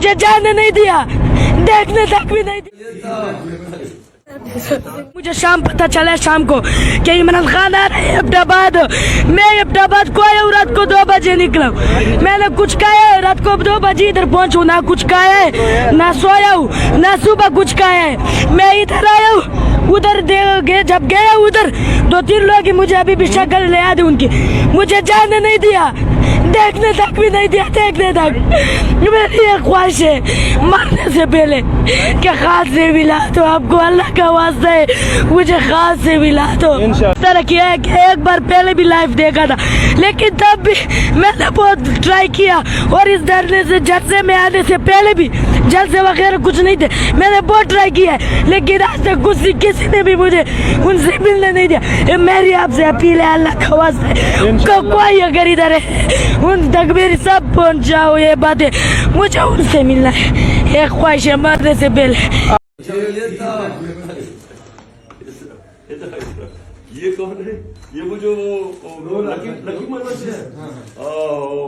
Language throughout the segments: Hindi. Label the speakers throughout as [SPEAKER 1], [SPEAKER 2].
[SPEAKER 1] मुझे जाने नहीं दिया, देखने तक भी नहीं दिया। मुझे शाम पता चला शाम को कि इमरान खान आ रहे हैं अब्दाबाद। मैं अब्दाबाद को आया हूँ, रात को 2 बजे निकला। मैंने कुछ खाया है, रात को 2 बजे इधर पहुँचू, ना कुछ खाया है, ना सोया हूँ, ना सुबह कुछ खाया है। मैं इधर आया हूँ, उधर जब गया उधर 2-3 लोग ही मुझे अभी भी शक्ल ले आदि उनकी, मुझे जाने नहीं दिया, देखने तक भी नहीं दिया, देखने तक। मेरी ये ख्वाहिश है मरने से पहले कि खास से मिला तो आपको, अल्लाह का वास्ता है मुझे खास से मिला तो। तरह किया है कि एक बार पहले भी लाइव देखा था, लेकिन तब भी मैंने बहुत ट्राई किया, और इस धरने से जलसे में आने से पहले भी जलसे वगैरह कुछ नहीं थे, मैंने बहुत ट्राई किया है, लेकिन आज तक किसी ने भी मुझे उनसे मिलने नहीं दिया। मेरी आपसे अपील है अल्लाह का वास्ता है, कोई अगर इधर है उन तक मेरी सब पहुंच जाओ ये बातें, मुझे उनसे मिलना है, एक ख्वाहिश है मरने से पहले।
[SPEAKER 2] ये कौन है? ये वो जो लकी मरवत है।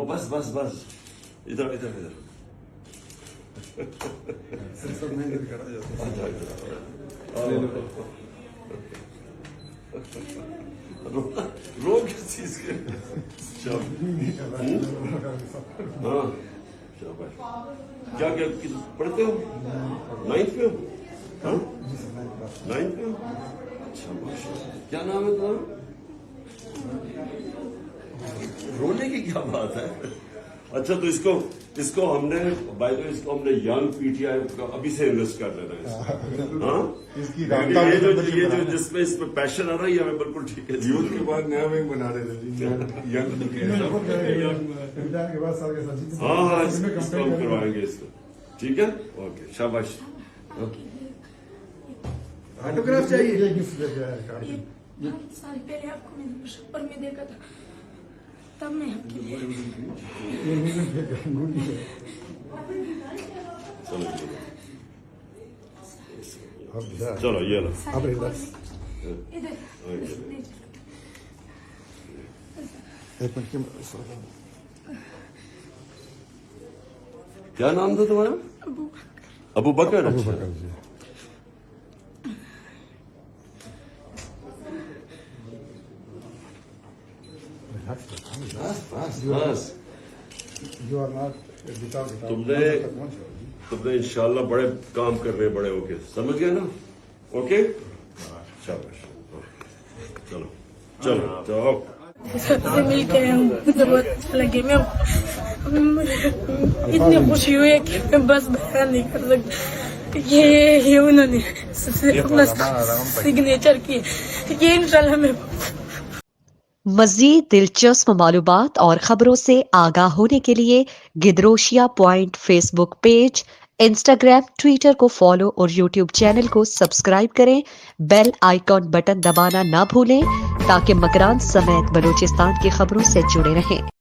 [SPEAKER 2] बस बस बस, इधर इधर इधर। रो किस चीज के? हाँ, क्या क्या पढ़ते हो? 9th में? हाँ, 9th में? क्या नाम है तुम्हारा? रोने की क्या बात है? अच्छा, तो इसको हमने यंग पीटीआई अभी से इन्वेस्ट कर देना है। हाँ, ये जो जिसमें इसमें पैशन आ रहा है, हमें बिल्कुल ठीक है।
[SPEAKER 3] यूथ के बाद नया विंग बना देते
[SPEAKER 2] हाँ हाँ, इसको हम करवाएंगे इसको, ठीक है, ओके, शाबाश।
[SPEAKER 3] ऑटोग्राफ चाहिए।
[SPEAKER 1] साल पहले आपको मैंने शपर में देखा था, तब मैं
[SPEAKER 2] चलो ये लो। क्या नाम था तुम्हारा? अबू बकर। अच्छा, बस तुमने इंशाल्लाह बड़े काम करने, बड़े होके, समझ गए ना? ओके, शाबाश, चलो चलो जाओ।
[SPEAKER 1] सबसे मिल के मुझे बहुत अच्छा लगे, मैं इतनी खुशी हुई कि मैं बस बयान नहीं कर सकती। ये उन्होंने अपना सिग्नेचर किए, ये इंशाल्लाह मैं।
[SPEAKER 4] मज़ीद दिलचस्प मालूमात और खबरों से आगाह होने के लिए Gedrosia point Facebook page, Instagram, Twitter को फॉलो और यूट्यूब चैनल को सब्सक्राइब करें। बेल आइकॉन बटन दबाना ना भूलें ताकि मकरान समेत बलूचिस्तान की खबरों से जुड़े रहें।